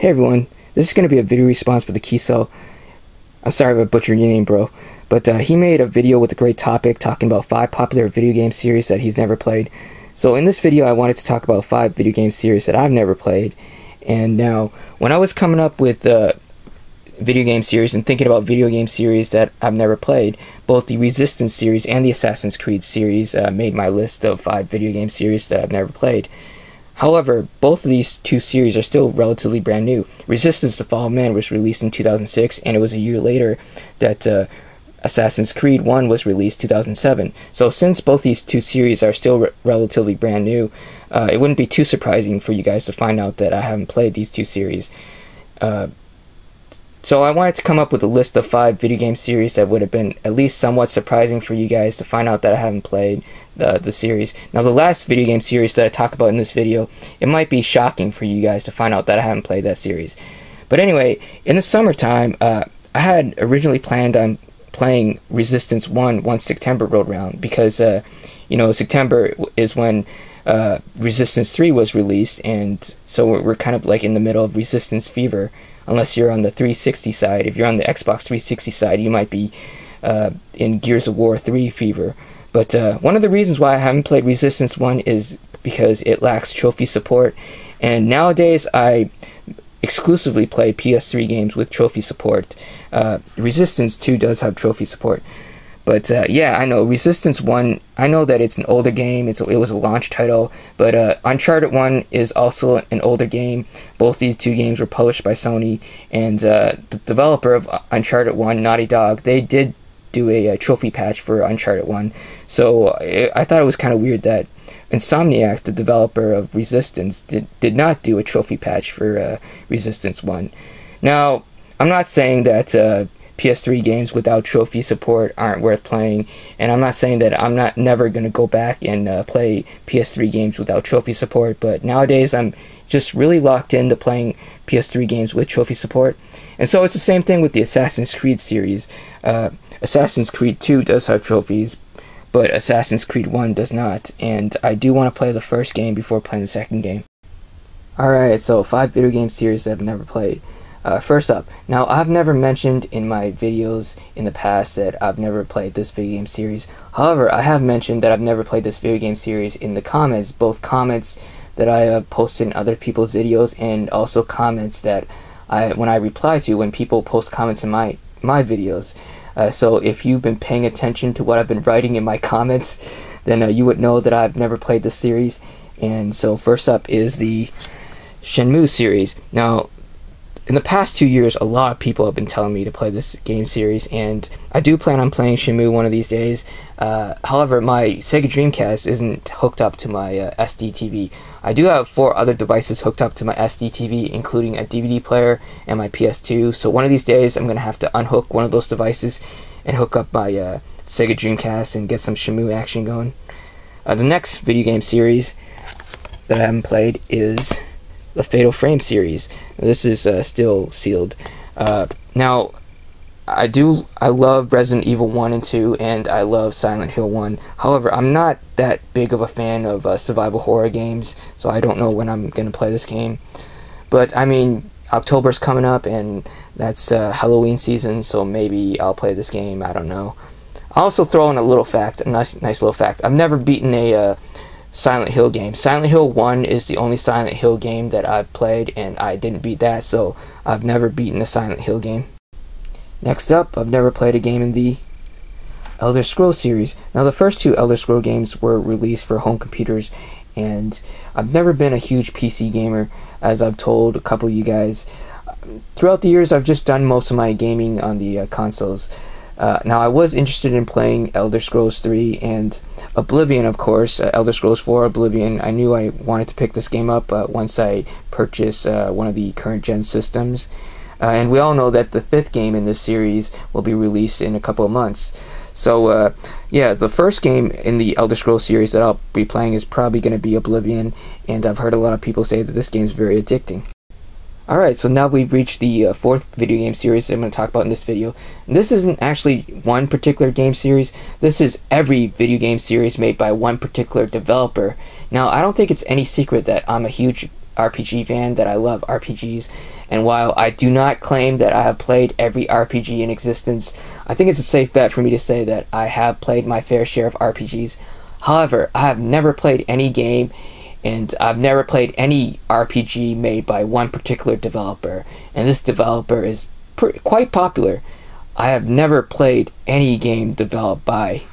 Hey everyone, this is going to be a video response for TheKexul. I'm sorry if I butchered your name, bro. But he made a video with a great topic talking about 5 popular video game series that he's never played. So in this video I wanted to talk about 5 video game series that I've never played. And now, when I was coming up with video game series and thinking about video game series that I've never played, both the Resistance series and the Assassin's Creed series made my list of 5 video game series that I've never played. However, both of these two series are still relatively brand new. Resistance: The Fall of Man was released in 2006, and it was a year later that Assassin's Creed 1 was released, 2007. So since both these two series are still relatively brand new, it wouldn't be too surprising for you guys to find out that I haven't played these two series. So I wanted to come up with a list of 5 video game series that would have been at least somewhat surprising for you guys to find out that I haven't played the series. Now, the last video game series that I talk about in this video, it might be shocking for you guys to find out that I haven't played that series. But anyway, in the summertime, I had originally planned on playing Resistance 1 once September rolled around, because you know, September is when Resistance 3 was released, and so we're kind of like in the middle of Resistance fever. Unless you're on the 360 side. If you're on the Xbox 360 side, you might be in Gears of War 3 fever. But one of the reasons why I haven't played Resistance 1 is because it lacks trophy support. And nowadays, I exclusively play PS3 games with trophy support. Resistance 2 does have trophy support. But yeah, I know Resistance 1, I know that it's an older game, it was a launch title, but Uncharted 1 is also an older game. Both these two games were published by Sony, and the developer of Uncharted 1, Naughty Dog, they did do a trophy patch for Uncharted 1. So I thought it was kind of weird that Insomniac, the developer of Resistance, did not do a trophy patch for Resistance 1. Now, I'm not saying that PS3 games without trophy support aren't worth playing, and I'm not saying that I'm never going to go back and play PS3 games without trophy support, but nowadays I'm just really locked into playing PS3 games with trophy support. And so it's the same thing with the Assassin's Creed series. Assassin's Creed 2 does have trophies, but Assassin's Creed 1 does not, and I do want to play the first game before playing the second game. Alright, so 5 video game series that I've never played. First up, now I've never mentioned in my videos in the past that I've never played this video game series. However, I have mentioned that I've never played this video game series in the comments, both comments that I have posted in other people's videos and also comments that when I reply to when people post comments in my videos. So if you've been paying attention to what I've been writing in my comments, then you would know that I've never played this series. And so first up is the Shenmue series. Now, in the past 2 years, a lot of people have been telling me to play this game series, and I do plan on playing Shenmue one of these days. However, my Sega Dreamcast isn't hooked up to my SD TV. I do have 4 other devices hooked up to my SD TV, including a DVD player and my PS2, so one of these days I'm going to have to unhook one of those devices and hook up my Sega Dreamcast and get some Shenmue action going. The next video game series that I haven't played is the Fatal Frame series. This is still sealed. Now, I love Resident Evil 1 and 2, and I love Silent Hill 1. However, I'm not that big of a fan of survival horror games, so I don't know when I'm going to play this game. But, I mean, October's coming up, and that's Halloween season, so maybe I'll play this game, I don't know. I'll also throw in a little fact, a nice little fact. I've never beaten a Silent Hill game. Silent Hill 1 is the only Silent Hill game that I've played, and I didn't beat that, so I've never beaten a Silent Hill game. Next up, I've never played a game in the Elder Scrolls series. Now, the first 2 Elder Scrolls games were released for home computers, and I've never been a huge PC gamer, as I've told a couple of you guys. Throughout the years, I've just done most of my gaming on the consoles. Now, I was interested in playing Elder Scrolls 3 and Oblivion, of course. Elder Scrolls 4, Oblivion. I knew I wanted to pick this game up once I purchased one of the current-gen systems. And we all know that the 5th game in this series will be released in a couple of months. So, yeah, the first game in the Elder Scrolls series that I'll be playing is probably going to be Oblivion, and I've heard a lot of people say that this game is very addicting. Alright, so now we've reached the 4th video game series that I'm going to talk about in this video. And this isn't actually one particular game series. This is every video game series made by one particular developer. Now, I don't think it's any secret that I'm a huge RPG fan, that I love RPGs, and while I do not claim that I have played every RPG in existence, I think it's a safe bet for me to say that I have played my fair share of RPGs. However, I have never played any game, and I've never played any RPG made by one particular developer, and this developer is quite popular. I have never played any game developed by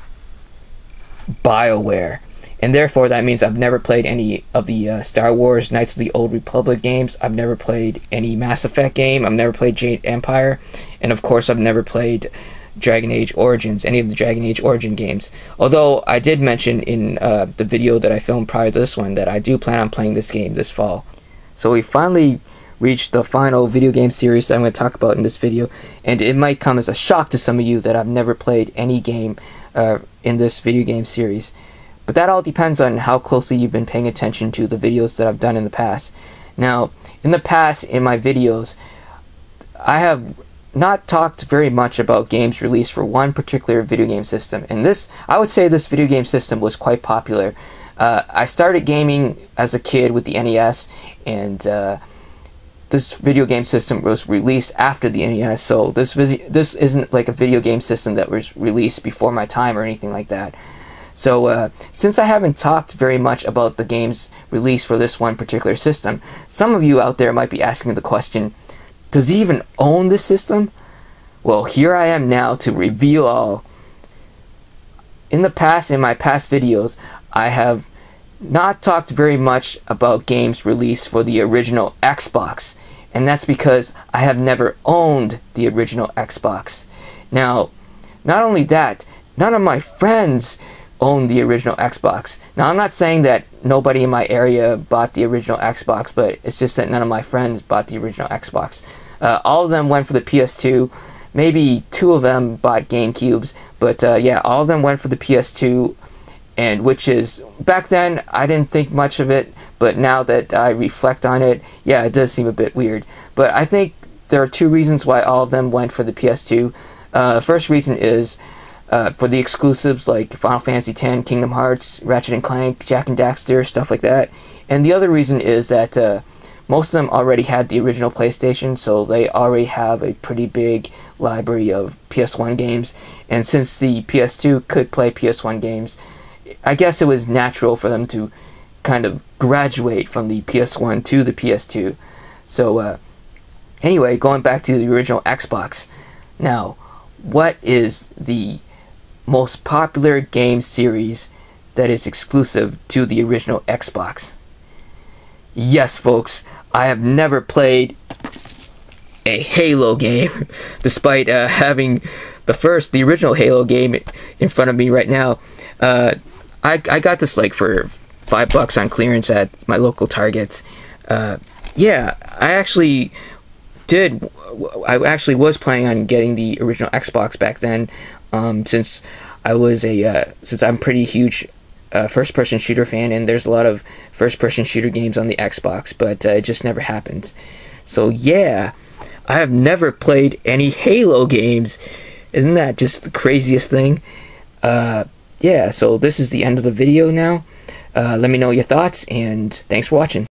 BioWare, and therefore that means I've never played any of the Star Wars Knights of the Old Republic games. I've never played any Mass Effect game. I've never played Jade Empire, and of course I've never played Dragon Age Origins, any of the Dragon Age Origin games. Although I did mention in the video that I filmed prior to this one that I do plan on playing this game this fall. So we finally reached the final video game series that I'm going to talk about in this video, and it might come as a shock to some of you that I've never played any game in this video game series. But that all depends on how closely you've been paying attention to the videos that I've done in the past. Now, in the past, in my videos, I have not talked very much about games released for one particular video game system, and I would say this video game system was quite popular. I started gaming as a kid with the NES, and this video game system was released after the NES, so this isn't like a video game system that was released before my time or anything like that. So since I haven't talked very much about the games released for this one particular system, some of you out there might be asking the question, does he even own this system? Well, here I am now to reveal all. In the past, in my past videos, I have not talked very much about games released for the original Xbox, and that's because I have never owned the original Xbox. Now, not only that, none of my friends own the original Xbox. Now, I'm not saying that nobody in my area bought the original Xbox, but it's just that none of my friends bought the original Xbox. All of them went for the PS2. Maybe 2 of them bought GameCubes, but yeah, all of them went for the PS2, and which is, back then, I didn't think much of it, but now that I reflect on it, yeah, it does seem a bit weird. But I think there are 2 reasons why all of them went for the PS2. First reason is for the exclusives like Final Fantasy X, Kingdom Hearts, Ratchet and Clank, Jak and Daxter, stuff like that. And the other reason is that most of them already had the original PlayStation, so they already have a pretty big library of PS1 games. And since the PS2 could play PS1 games, I guess it was natural for them to kind of graduate from the PS1 to the PS2. So anyway, going back to the original Xbox. Now, what is the most popular game series that is exclusive to the original Xbox? Yes, folks, I have never played a Halo game, despite having the original Halo game in front of me right now. I got this like for $5 on clearance at my local Target. Yeah, I actually was planning on getting the original Xbox back then, since I'm pretty huge first-person shooter fan, and there's a lot of first-person shooter games on the Xbox, but it just never happened. So yeah, I have never played any Halo games. Isn't that just the craziest thing? Yeah, so this is the end of the video now. Let me know your thoughts, and thanks for watching.